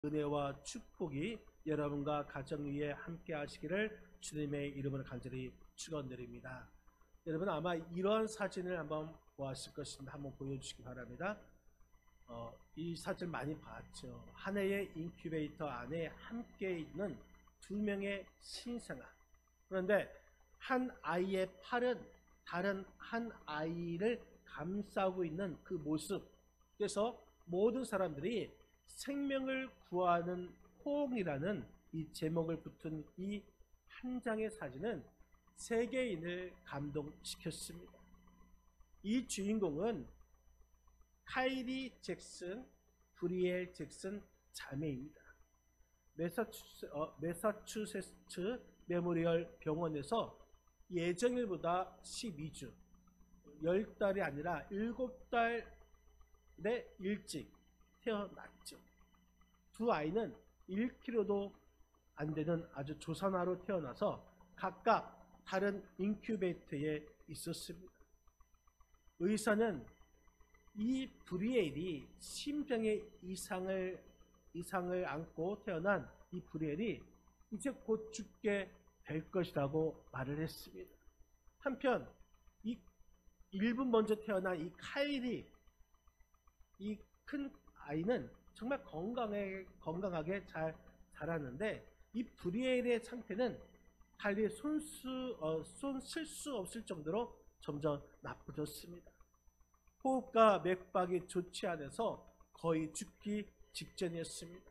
은혜와 축복이 여러분과 가정 위에 함께 하시기를 주님의 이름으로 간절히 축원드립니다. 여러분 아마 이런 사진을 한번 보았을 것입니다. 한번 보여주시기 바랍니다. 이 사진 많이 봤죠. 한 해의 인큐베이터 안에 함께 있는 두 명의 신생아. 그런데 한 아이의 팔은 다른 한 아이를 감싸고 있는 그 모습. 그래서 모든 사람들이 생명을 구하는 포옹이라는 이 제목을 붙은 이 한 장의 사진은 세계인을 감동시켰습니다. 이 주인공은 카이리 잭슨, 브리엘 잭슨 자매입니다. 매사추세츠 메모리얼 병원에서 예정일보다 12주, 10달이 아니라 7달에 일찍 태어났죠. 두 아이는 1kg도 안 되는 아주 조산아로 태어나서 각각 다른 인큐베이터에 있었습니다. 의사는 이 브리엘이 심장의 이상을 안고 태어난 이 브리엘이 이제 곧 죽게 될 것이라고 말을 했습니다. 한편 이 1분 먼저 태어난 이 카일이, 이 큰 아이는 정말 건강하게 잘 자라는데 이 브리엘의 상태는 달리 손 쓸 수 없을 정도로 점점 나빠졌습니다. 호흡과 맥박이 좋지 않아서 거의 죽기 직전이었습니다.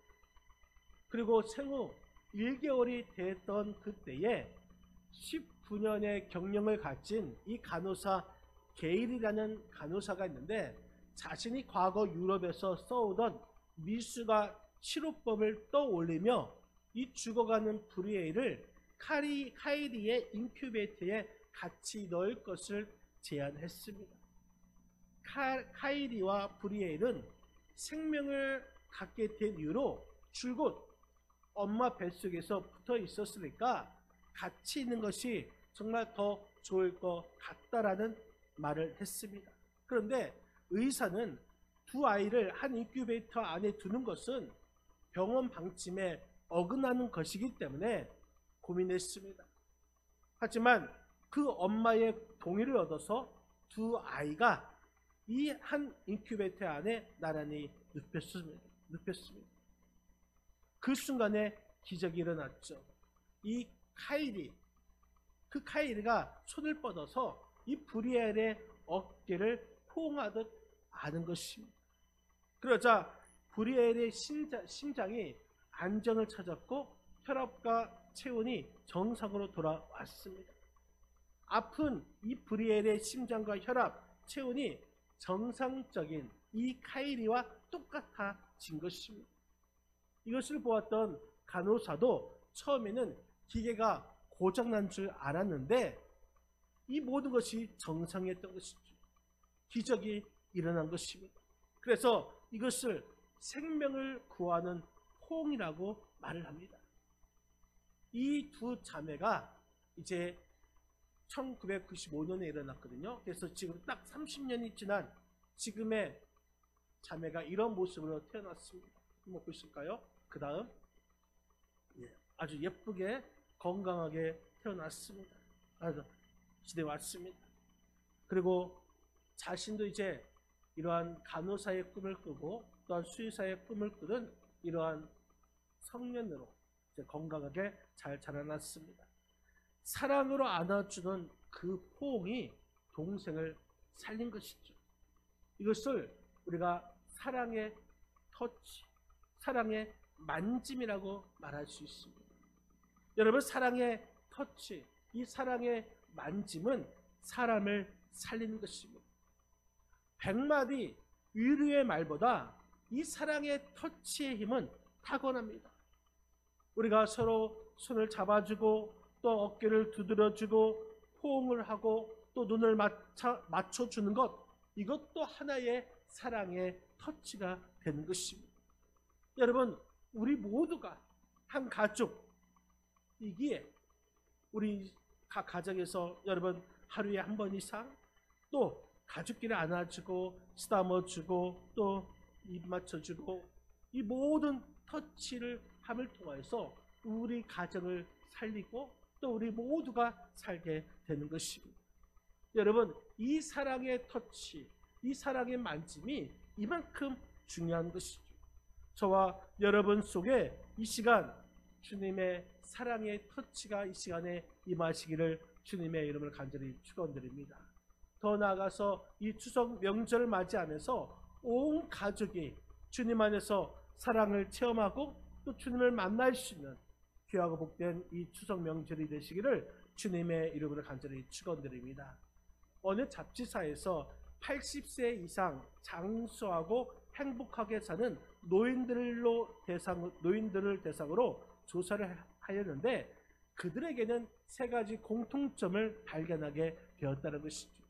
그리고 생후 1개월이 됐던 그때에 19년의 경력을 가진 이 간호사 게일이라는 간호사가 있는데 자신이 과거 유럽에서 써오던 미수가 치료법을 떠올리며 이 죽어가는 브리엘을 카이리의 인큐베이터에 같이 넣을 것을 제안했습니다. 카이리와 브리엘은 생명을 갖게 된 이후로 줄곧 엄마 뱃속에서 붙어 있었으니까 같이 있는 것이 정말 더 좋을 것 같다라는 말을 했습니다. 그런데 의사는 두 아이를 한 인큐베이터 안에 두는 것은 병원 방침에 어긋나는 것이기 때문에 고민했습니다. 하지만 그 엄마의 동의를 얻어서 두 아이가 이 한 인큐베이터 안에 나란히 눕혔습니다. 그 순간에 기적이 일어났죠. 이 카이리가 손을 뻗어서 이 브리엘의 어깨를 포옹하듯 하는 것입니다. 그러자 브리엘의 심장이 안정을 찾았고 혈압과 체온이 정상으로 돌아왔습니다. 아픈 이 브리엘의 심장과 혈압, 체온이 정상적인 이 카이리와 똑같아진 것입니다. 이것을 보았던 간호사도 처음에는 기계가 고장난 줄 알았는데 이 모든 것이 정상이었던 것이죠. 기적이 일어난 것입니다. 그래서 이것을 생명을 구하는 포옹이라고 말을 합니다. 이 두 자매가 이제 1995년에 일어났거든요. 그래서 지금 딱 30년이 지난 지금의 자매가 이런 모습으로 태어났습니다. 한번 보실까요? 그 다음 아주 예쁘게 건강하게 태어났습니다. 아주 시대에 왔습니다. 그리고 자신도 이제 이러한 간호사의 꿈을 꾸고 또한 수의사의 꿈을 꾸는 이러한 청년으로 이제 건강하게 잘 자라났습니다. 사랑으로 안아주는 그 포옹이 동생을 살린 것이죠. 이것을 우리가 사랑의 터치, 사랑의 만짐이라고 말할 수 있습니다. 여러분, 사랑의 터치, 이 사랑의 만짐은 사람을 살리는 것입니다. 100마디 위로의 말보다 이 사랑의 터치의 힘은 타고납니다. 우리가 서로 손을 잡아주고 또 어깨를 두드려주고 포옹을 하고 또 눈을 맞춰주는 것, 이것도 하나의 사랑의 터치가 되는 것입니다. 여러분, 우리 모두가 한 가족이기에 우리 가정에서 여러분 하루에 한 번 이상 또 가족끼리 안아주고 쓰다머주고 또 입 맞춰주고 이 모든 터치를 함을 통해서 우리 가정을 살리고 또 우리 모두가 살게 되는 것입니다. 여러분, 이 사랑의 터치, 이 사랑의 만짐이 이만큼 중요한 것이죠. 저와 여러분 속에 이 시간 주님의 사랑의 터치가 이 시간에 임하시기를 주님의 이름을 간절히 축원드립니다. 더 나아가서 이 추석 명절을 맞이하면서 온 가족이 주님 안에서 사랑을 체험하고 또 주님을 만날 수 있는 귀하고 복된 이 추석 명절이 되시기를 주님의 이름으로 간절히 축원드립니다. 어느 잡지사에서 80세 이상 장수하고 행복하게 사는 노인들을 대상으로 조사를 하였는데 그들에게는 세 가지 공통점을 발견하게 되었다는 것이죠.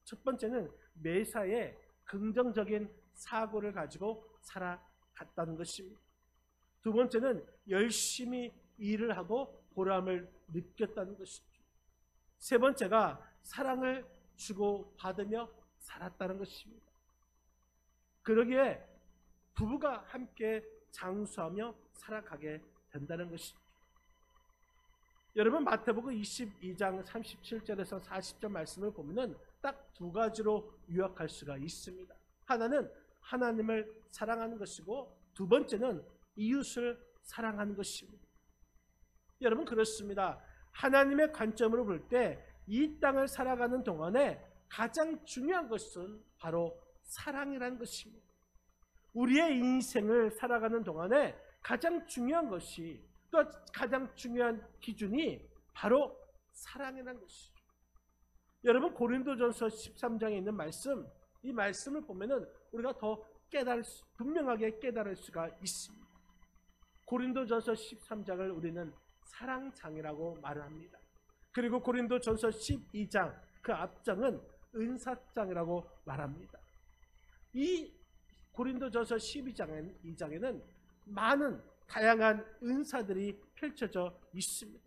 첫 번째는 매사에 긍정적인 사고를 가지고 살아갔다는 것입니다. 두 번째는 열심히 일을 하고 보람을 느꼈다는 것이죠. 세 번째가 사랑을 주고 받으며 살았다는 것입니다. 그러기에 부부가 함께 장수하며 살아가게 된다는 것이죠. 여러분, 마태복음 22장 37절에서 40절 말씀을 보면은 딱 두 가지로 요약할 수가 있습니다. 하나는 하나님을 사랑하는 것이고 두 번째는 이웃을 사랑하는 것입니다. 여러분, 그렇습니다. 하나님의 관점으로 볼 때 이 땅을 살아가는 동안에 가장 중요한 것은 바로 사랑이라는 것입니다. 우리의 인생을 살아가는 동안에 가장 중요한 것이 또 가장 중요한 기준이 바로 사랑이라는 것이죠. 여러분, 고린도전서 13장에 있는 말씀, 이 말씀을 보면은 우리가 더 분명하게 깨달을 수가 있습니다. 고린도전서 13장을 우리는 사랑장이라고 말을 합니다. 그리고 고린도전서 12장 그 앞장은 은사장이라고 말합니다. 이 고린도전서 12장에는 많은 다양한 은사들이 펼쳐져 있습니다.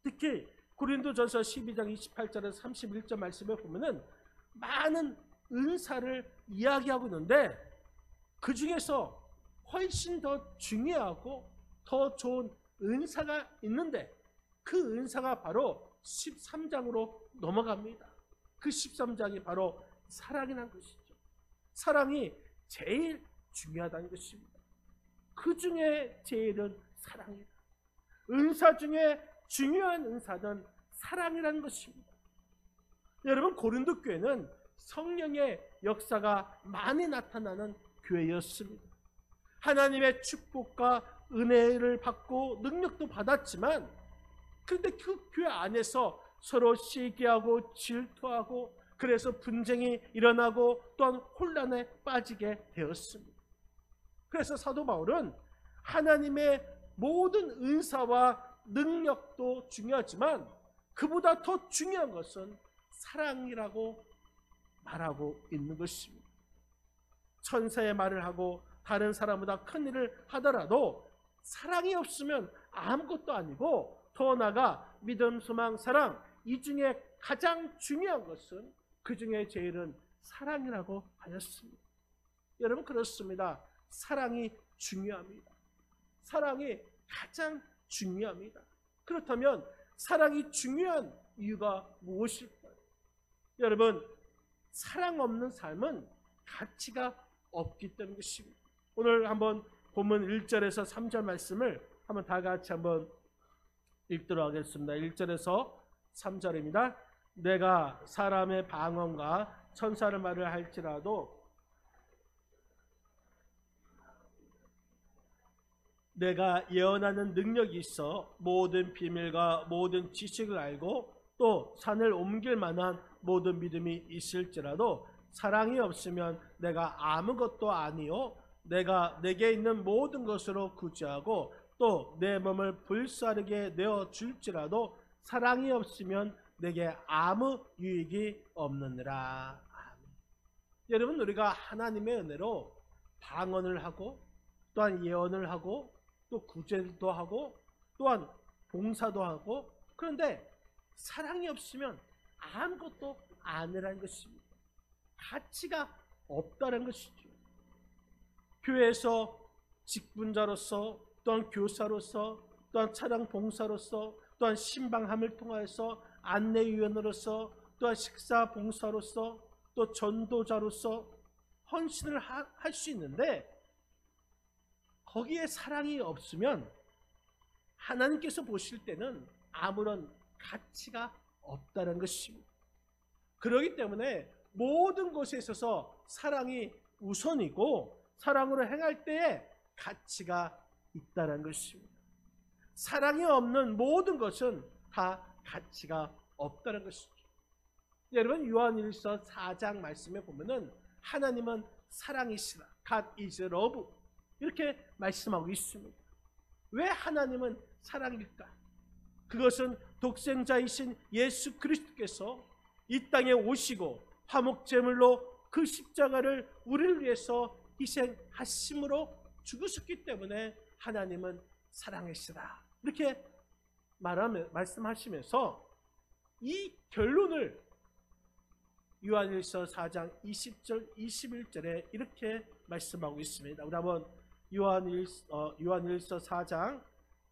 특히 고린도전서 12장 28절에서 31절 말씀을 보면은 많은 은사를 이야기하고 있는데 그 중에서 훨씬 더 중요하고 더 좋은 은사가 있는데 그 은사가 바로 13장으로 넘어갑니다. 그 13장이 바로 사랑이라는 것이죠. 사랑이 제일 중요하다는 것입니다. 그 중에 제일은 사랑이다. 은사 중에 중요한 은사는 사랑이라는 것입니다. 여러분, 고린도 교회는 성령의 역사가 많이 나타나는 교회였습니다. 하나님의 축복과 은혜를 받고 능력도 받았지만 그런데 그 교회 안에서 서로 시기하고 질투하고 그래서 분쟁이 일어나고 또한 혼란에 빠지게 되었습니다. 그래서 사도 바울은 하나님의 모든 은사와 능력도 중요하지만 그보다 더 중요한 것은 사랑이라고 말하고 있는 것입니다. 천사의 말을 하고 다른 사람보다 큰 일을 하더라도 사랑이 없으면 아무것도 아니고 더 나아가 믿음, 소망, 사랑 이 중에 가장 중요한 것은 그 중에 제일은 사랑이라고 하였습니다. 여러분, 그렇습니다. 사랑이 중요합니다. 사랑이 가장 중요합니다. 그렇다면 사랑이 중요한 이유가 무엇일까요? 여러분, 사랑 없는 삶은 가치가 없기 때문인 것입니다. 오늘 한번 본문 1절에서 3절 말씀을 한번 다 같이 한번 읽도록 하겠습니다. 1절에서 3절입니다. 내가 사람의 방언과 천사의 말을 할지라도 내가 예언하는 능력이 있어 모든 비밀과 모든 지식을 알고 또 산을 옮길 만한 모든 믿음이 있을지라도 사랑이 없으면 내가 아무것도 아니요 내가 내게 있는 모든 것으로 구제하고 또 내 몸을 불사르게 내어 줄지라도 사랑이 없으면 내게 아무 유익이 없느니라. 아멘. 여러분, 우리가 하나님의 은혜로 방언을 하고 또한 예언을 하고 또 구제도 하고 또한 봉사도 하고 그런데 사랑이 없으면 아무것도 아니라는 것입니다. 가치가 없다는 것이죠. 교회에서 직분자로서, 또한 교사로서, 또한 차량 봉사로서, 또한 신방함을 통하여서 안내위원으로서, 또한 식사 봉사로서, 또 전도자로서 헌신을 할 수 있는데, 거기에 사랑이 없으면 하나님께서 보실 때는 아무런 가치가 없다는 것입니다. 그렇기 때문에 모든 것에 있어서 사랑이 우선이고, 사랑으로 행할 때에 가치가 있다는 것입니다. 사랑이 없는 모든 것은 다 가치가 없다는 것이죠. 여러분, 요한일서 4장 말씀에 보면은 하나님은 사랑이시라, God is love, 이렇게 말씀하고 있습니다. 왜 하나님은 사랑일까? 그것은 독생자이신 예수 그리스도께서 이 땅에 오시고 화목제물로 그 십자가를 우리를 위해서 희생하심으로 죽으셨기 때문에 하나님은 사랑이시라, 이렇게 말씀하시면서 이 결론을 요한일서 4장 20절 21절에 이렇게 말씀하고 있습니다. 우리 한번 요한일서 4장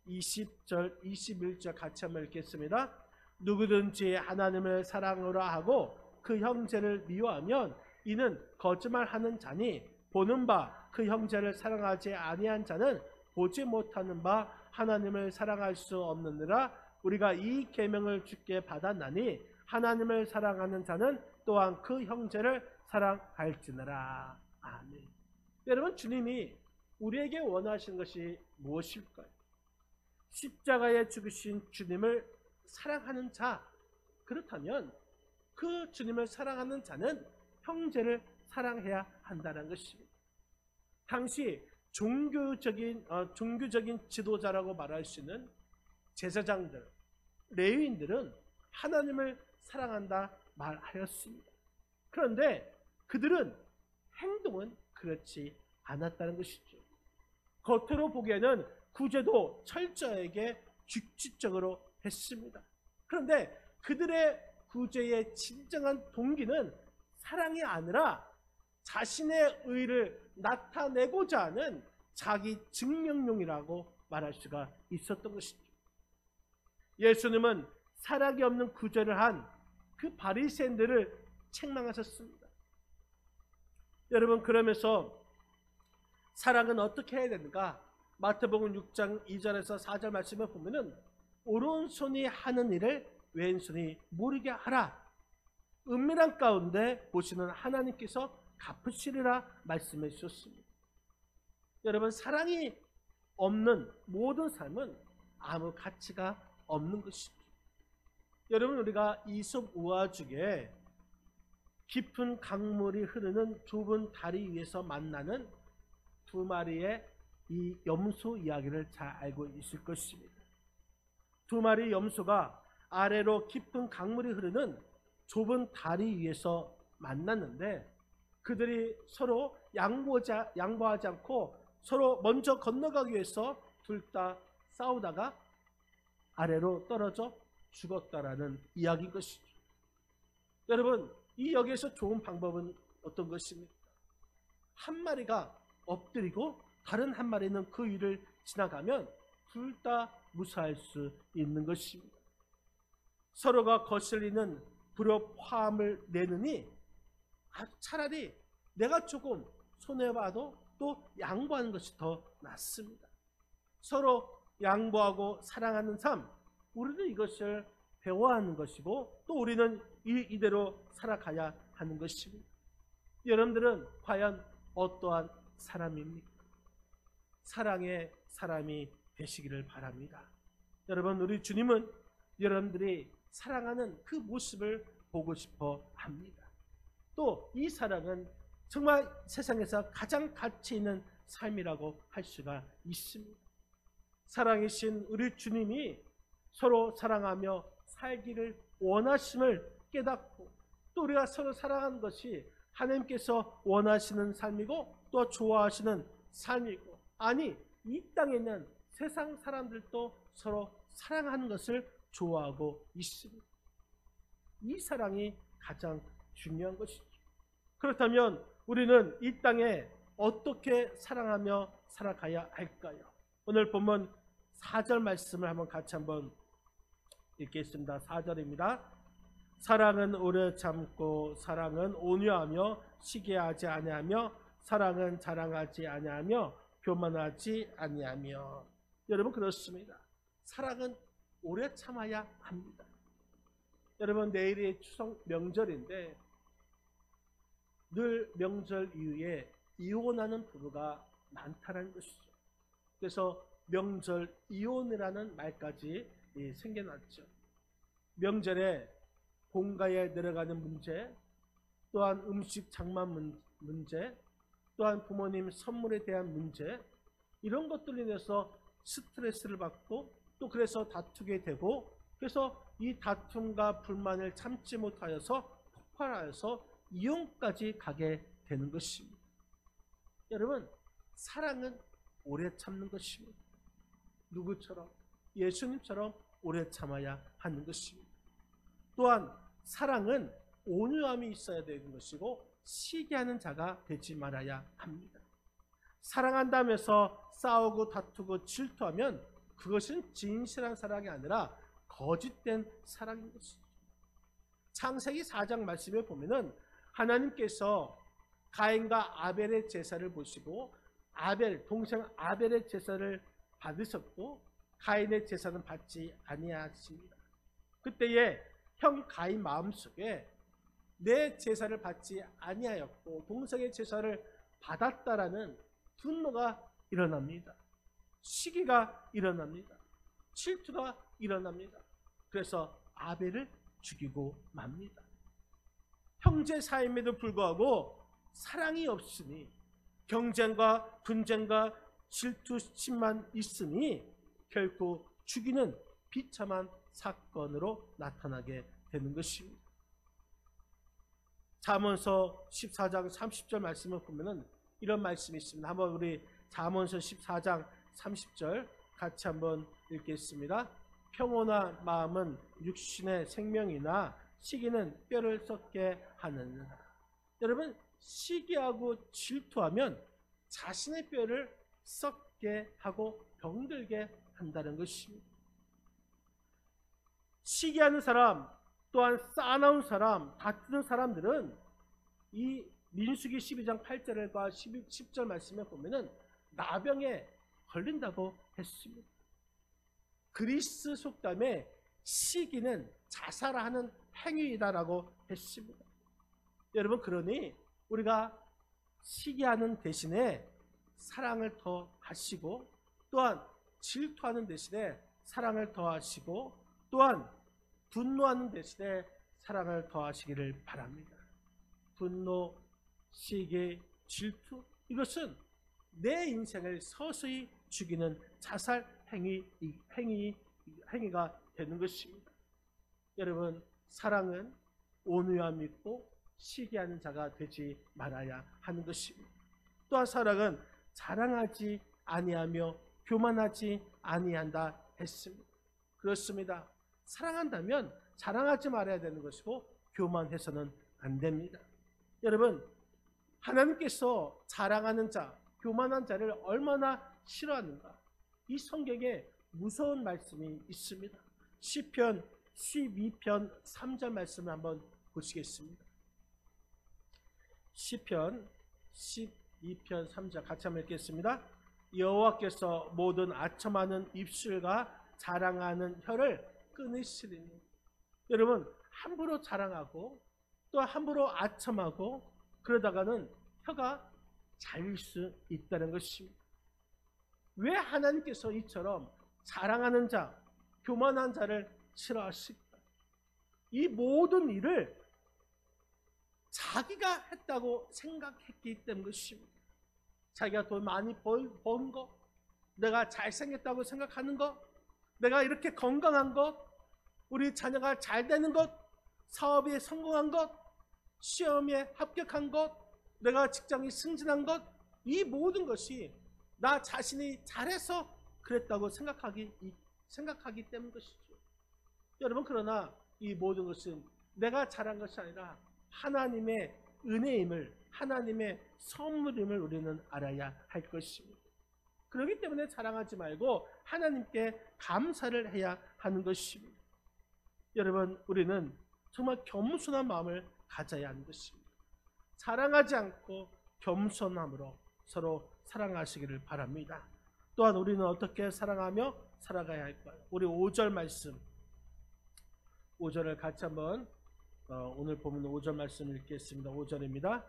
20절 21절 같이 한번 읽겠습니다. 누구든지 하나님을 사랑하라 하고 그 형제를 미워하면 이는 거짓말하는 자니, 보는 바 그 형제를 사랑하지 아니한 자는 보지 못하는 바 하나님을 사랑할 수 없느니라. 우리가 이 계명을 주께 받았나니 하나님을 사랑하는 자는 또한 그 형제를 사랑할지니라. 아멘. 여러분, 주님이 우리에게 원하시는 것이 무엇일까요? 십자가에 죽으신 주님을 사랑하는 자. 그렇다면 그 주님을 사랑하는 자는 형제를 사랑해야 한다는 것입니다. 당시 종교적인 지도자라고 말할 수 있는 제사장들, 레위인들은 하나님을 사랑한다 말하였습니다. 그런데 그들은 행동은 그렇지 않았다는 것이죠. 겉으로 보기에는 구제도 철저하게 규칙적으로 했습니다. 그런데 그들의 구제의 진정한 동기는 사랑이 아니라 자신의 의를 나타내고자 하는 자기 증명용이라고 말할 수가 있었던 것이죠. 예수님은 사랑이 없는 구제를 한 그 바리새인들을 책망하셨습니다. 여러분, 그러면서 사랑은 어떻게 해야 되는가? 마태복음 6장 2절에서 4절 말씀을 보면은 오른손이 하는 일을 왼손이 모르게 하라. 은밀한 가운데 보시는 하나님께서 갚으시리라 말씀해 주셨습니다. 여러분, 사랑이 없는 모든 삶은 아무 가치가 없는 것이죠. 여러분, 우리가 이솝 우화 중에 깊은 강물이 흐르는 좁은 다리 위에서 만나는 두 마리의 이 염소 이야기를 잘 알고 있을 것입니다. 두 마리 염소가 아래로 깊은 강물이 흐르는 좁은 다리 위에서 만났는데, 그들이 서로 양보하지 않고 서로 먼저 건너가기 위해서 둘 다 싸우다가 아래로 떨어져 죽었다라는 이야기인 것이죠. 여러분, 이 여기에서 좋은 방법은 어떤 것입니까? 한 마리가 엎드리고 다른 한 마리는 그 위를 지나가면 둘 다 무사할 수 있는 것입니다. 서로가 거슬리는 불협 화음을 내느니 차라리 내가 조금 손해봐도 또 양보하는 것이 더 낫습니다. 서로 양보하고 사랑하는 삶, 우리는 이것을 배워야 하는 것이고 또 우리는 이대로 살아가야 하는 것입니다. 여러분들은 과연 어떠한 사람입니까? 사랑의 사람이 되시기를 바랍니다. 여러분, 우리 주님은 여러분들이 사랑하는 그 모습을 보고 싶어 합니다. 또 이 사랑은 정말 세상에서 가장 가치 있는 삶이라고 할 수가 있습니다. 사랑이신 우리 주님이 서로 사랑하며 살기를 원하심을 깨닫고 또 우리가 서로 사랑하는 것이 하나님께서 원하시는 삶이고 또 좋아하시는 삶이고, 아니 이 땅에 있는 세상 사람들도 서로 사랑하는 것을 좋아하고 있습니다. 이 사랑이 가장 중요한 것이죠. 그렇다면 우리는 이 땅에 어떻게 사랑하며 살아가야 할까요? 오늘 본문 4절 말씀을 한번 같이 한번 읽겠습니다. 4절입니다. 사랑은 오래 참고 사랑은 온유하며 시기하지 아니하며 사랑은 자랑하지 아니하며 교만하지 아니하며. 여러분 그렇습니다. 사랑은 오래 참아야 합니다. 여러분 내일이 추석 명절인데 늘 명절 이후에 이혼하는 부부가 많다는 것이죠. 그래서 명절 이혼이라는 말까지 생겨났죠. 명절에 본가에 내려가는 문제, 또한 음식 장만 문제, 또한 부모님 선물에 대한 문제, 이런 것들로 인해서 스트레스를 받고 또 그래서 다투게 되고, 그래서 이 다툼과 불만을 참지 못하여서 폭발하여서 이혼까지 가게 되는 것입니다. 여러분 사랑은 오래 참는 것입니다. 누구처럼? 예수님처럼 오래 참아야 하는 것입니다. 또한 사랑은 온유함이 있어야 되는 것이고 시기하는 자가 되지 말아야 합니다. 사랑한다면서 싸우고 다투고 질투하면 그것은 진실한 사랑이 아니라 거짓된 사랑인 것이죠. 창세기 4장 말씀에 보면은 하나님께서 가인과 아벨의 제사를 보시고 동생 아벨의 제사를 받으셨고 가인의 제사는 받지 아니하십니다. 그때에 형 가인 마음속에 내 제사를 받지 아니하였고 동생의 제사를 받았다라는 분노가 일어납니다. 시기가 일어납니다. 질투가 일어납니다. 그래서 아벨을 죽이고 맙니다. 형제 사이임에도 불구하고 사랑이 없으니 경쟁과 분쟁과 질투심만 있으니 결코 죽이는 비참한 사건으로 나타나게 되는 것입니다. 잠언서 14장 30절 말씀을 보면은 이런 말씀이 있습니다. 한번 우리 잠언서 14장 30절 같이 한번 읽겠습니다. 평온한 마음은 육신의 생명이나 시기는 뼈를 썩게 하느니라. 여러분 시기하고 질투하면 자신의 뼈를 썩게 하고 병들게 한다는 것입니다. 시기하는 사람 또한 싸나운 사람 다투는 사람들은 이 민수기 12장 8절과 10절 말씀에 보면은 나병에 걸린다고 했습니다. 그리스 속담에 시기는 자살하는 행위이다라고 했습니다. 여러분 그러니 우리가 시기하는 대신에 사랑을 더 하시고 또한 질투하는 대신에 사랑을 더 하시고 또한 분노하는 대신에 사랑을 더 하시기를 바랍니다. 분노, 시기, 질투 이것은 내 인생을 서서히 죽이는 자살 행위가 되는 것입니다. 여러분 사랑은 온유함 있고 시기하는 자가 되지 말아야 하는 것입니다. 또한 사랑은 자랑하지 아니하며 교만하지 아니한다 했습니다. 그렇습니다. 사랑한다면 자랑하지 말아야 되는 것이고 교만해서는 안 됩니다. 여러분 하나님께서 자랑하는 자, 교만한 자를 얼마나 싫어하는가. 이 성경에 무서운 말씀이 있습니다. 시편 12편 3절 말씀을 한번 보시겠습니다. 시편 12편 3절 같이 한번 읽겠습니다. 여호와께서 모든 아첨하는 입술과 자랑하는 혀를 끊으시리니. 여러분 함부로 자랑하고 또 함부로 아첨하고 그러다가는 혀가 잘릴 수 있다는 것입니다. 왜 하나님께서 이처럼 자랑하는 자, 교만한 자를 싫어하실까? 이 모든 일을 자기가 했다고 생각했기 때문인 것입니다. 자기가 돈 많이 번 것, 내가 잘생겼다고 생각하는 것, 내가 이렇게 건강한 것, 우리 자녀가 잘 되는 것, 사업에 성공한 것, 시험에 합격한 것, 내가 직장이 승진한 것, 이 모든 것이 나 자신이 잘해서 그랬다고 생각하기 때문인 것이죠. 여러분 그러나 이 모든 것은 내가 잘한 것이 아니라 하나님의 은혜임을, 하나님의 선물임을 우리는 알아야 할 것입니다. 그렇기 때문에 자랑하지 말고 하나님께 감사를 해야 하는 것입니다. 여러분, 우리는 정말 겸손한 마음을 가져야 하는 것입니다. 자랑하지 않고 겸손함으로 서로 사랑하시기를 바랍니다. 또한 우리는 어떻게 사랑하며 살아가야 할까요? 우리 5절 말씀, 5절을 같이 한번 오늘 보면 5절 말씀 읽겠습니다. 5절입니다.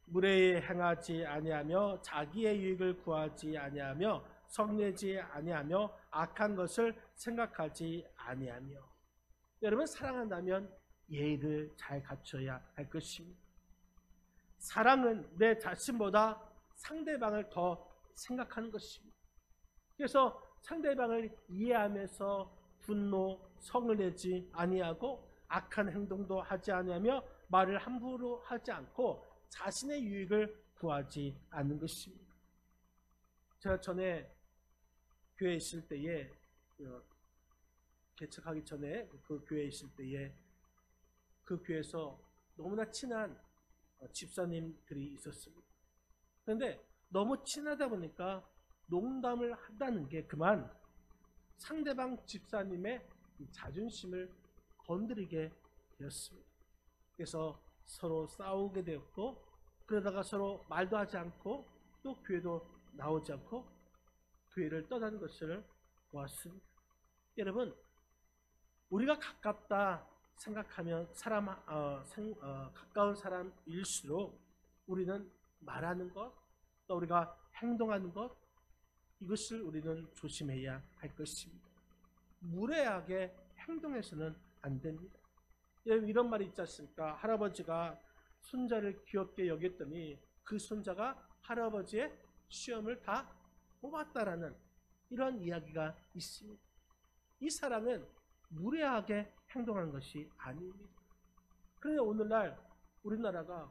무례히 행하지 아니하며 자기의 유익을 구하지 아니하며 성내지 아니하며 악한 것을 생각하지 아니하며. 여러분, 사랑한다면 예의를 잘 갖춰야 할 것입니다. 사랑은 내 자신보다 상대방을 더 생각하는 것입니다. 그래서 상대방을 이해하면서 분노, 성을 내지 아니하고 악한 행동도 하지 아니하며 말을 함부로 하지 않고 자신의 유익을 구하지 않는 것입니다. 제가 전에 교회에 있을 때에 개척하기 전에 그 교회에 있을 때에 그 교회에서 너무나 친한 집사님들이 있었습니다. 그런데 너무 친하다 보니까 농담을 한다는 게 그만 상대방 집사님의 자존심을 건드리게 되었습니다. 그래서 서로 싸우게 되었고, 그러다가 서로 말도 하지 않고 또 교회도 나오지 않고 교회를 떠나는 것을 보았습니다. 여러분, 우리가 가깝다 생각하면 가까운 사람일수록 우리는 말하는 것, 또 우리가 행동하는 것, 이것을 우리는 조심해야 할 것입니다. 무례하게 행동해서는 안 됩니다. 이런 말이 있지 않습니까? 할아버지가 손자를 귀엽게 여겼더니 그 손자가 할아버지의 시험을 다 뽑았다라는 이런 이야기가 있습니다. 이 사랑은 무례하게 행동하는 것이 아닙니다. 그런데 오늘날 우리나라가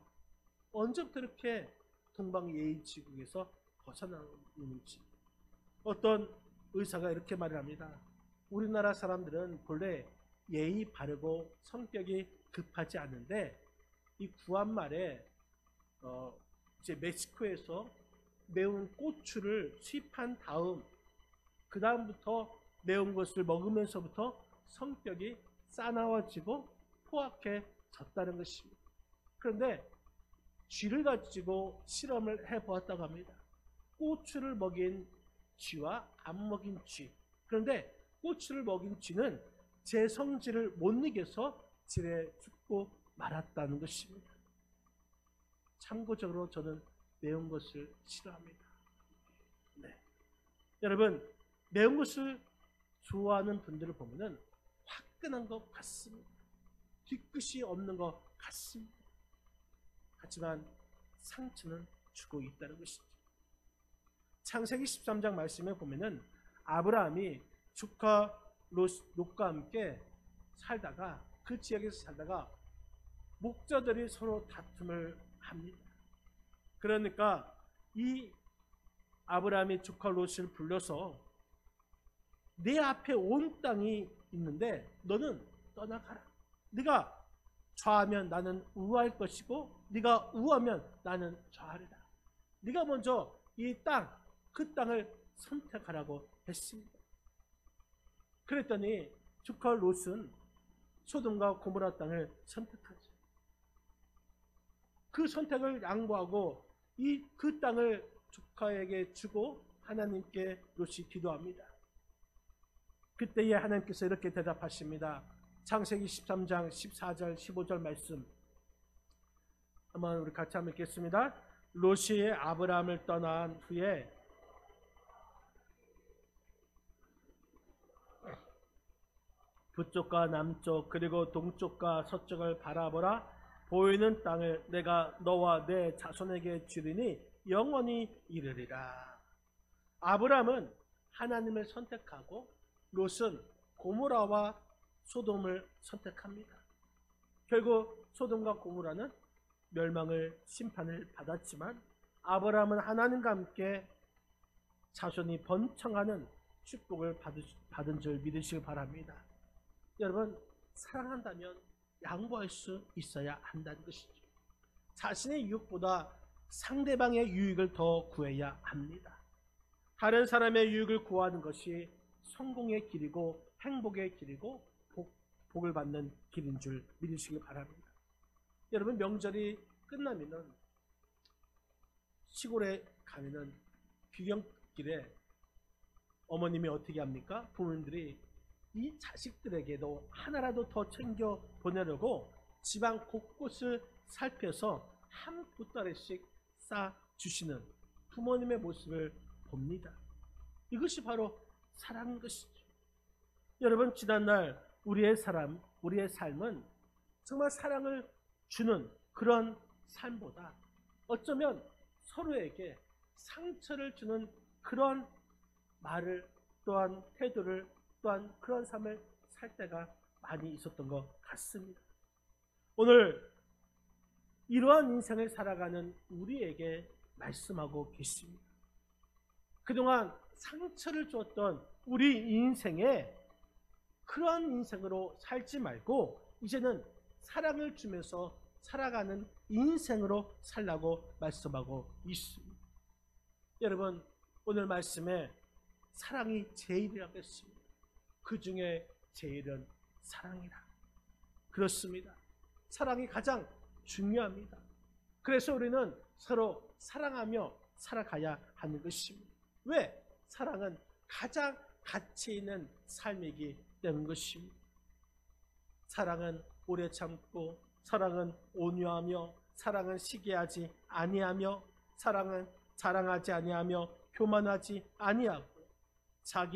언제부터 이렇게 동방예의지국에서 벗어나는지, 어떤 의사가 이렇게 말을 합니다. 우리나라 사람들은 본래 예의 바르고 성격이 급하지 않은데 이 구한말에 이제 멕시코에서 매운 고추를 수입한 다음 그 다음부터 매운 것을 먹으면서부터 성격이 싸나워지고 포악해졌다는 것입니다. 그런데 쥐를 가지고 실험을 해보았다고 합니다. 고추를 먹인 쥐와 안 먹인 쥐. 그런데 고추를 먹인 쥐는 제 성질을 못 이겨서 질에 죽고 말았다는 것입니다. 참고적으로 저는 매운 것을 싫어합니다. 네. 여러분, 매운 것을 좋아하는 분들을 보면은 화끈한 것 같습니다. 뒤끝이 없는 것 같습니다. 하지만 상처는 주고 있다는 것이죠. 창세기 13장 말씀에 보면은 아브라함이 조카 롯과 함께 살다가 그 지역에서 살다가 목자들이 서로 다툼을 합니다. 그러니까 이 아브라함이 조카 롯을 불러서 내 앞에 온 땅이 있는데 너는 떠나가라. 네가 좌하면 나는 우할 것이고 네가 우하면 나는 좌하리라. 네가 먼저 이 땅, 그 땅을 선택하라고 했습니다. 그랬더니 조카 롯은 소돔과 고모라 땅을 선택하죠. 그 선택을 양보하고 그 땅을 조카에게 주고 하나님께 롯이 기도합니다. 그때에 하나님께서 이렇게 대답하십니다. 창세기 13장 14절 15절 말씀 한번 우리 같이 한번 읽겠습니다. 롯이 아브라함을 떠난 후에 북쪽과 남쪽 그리고 동쪽과 서쪽을 바라보라. 보이는 땅을 내가 너와 내 자손에게 주리니 영원히 이르리라. 아브라함은 하나님을 선택하고 롯은 고모라와 소돔을 선택합니다. 결국 소돔과 고모라는 멸망을 심판을 받았지만 아브라함은 하나님과 함께 자손이 번창하는 축복을 받은 줄 믿으시기 바랍니다. 여러분, 사랑한다면 양보할 수 있어야 한다는 것이죠. 자신의 유익보다 상대방의 유익을 더 구해야 합니다. 다른 사람의 유익을 구하는 것이 성공의 길이고 행복의 길이고 복을 받는 길인 줄 믿으시기 바랍니다. 여러분, 명절이 끝나면은 시골에 가면은 귀경길에 어머님이 어떻게 합니까? 부모님들이 이 자식들에게도 하나라도 더 챙겨 보내려고 집안 곳곳을 살펴서 한 보따리씩 싸 주시는 부모님의 모습을 봅니다. 이것이 바로 사랑인 것이죠. 여러분, 지난날 우리의 삶은 정말 사랑을 주는 그런 삶보다 어쩌면 서로에게 상처를 주는 그런 말을 또한 태도를 또한 그런 삶을 살 때가 많이 있었던 것 같습니다. 오늘 이러한 인생을 살아가는 우리에게 말씀하고 계십니다. 그동안 상처를 주었던 우리 인생에 그러한 인생으로 살지 말고 이제는 사랑을 주면서 살아가는 인생으로 살라고 말씀하고 있습니다. 여러분, 오늘 말씀에 사랑이 제일이라고 했습니다. 그 중에 제일은 사랑이라. 그렇습니다. 사랑이 가장 중요합니다. 그래서 우리는 서로 사랑하며 살아가야 하는 것입니다. 왜? 사랑은 가장 가치 있는 삶이기 때문 것입니다. 사랑은 오래 참고, 사랑은 온유하며, 사랑은 시기하지 아니하며, 사랑은 자랑하지 아니하며, 교만하지 아니하고, 자기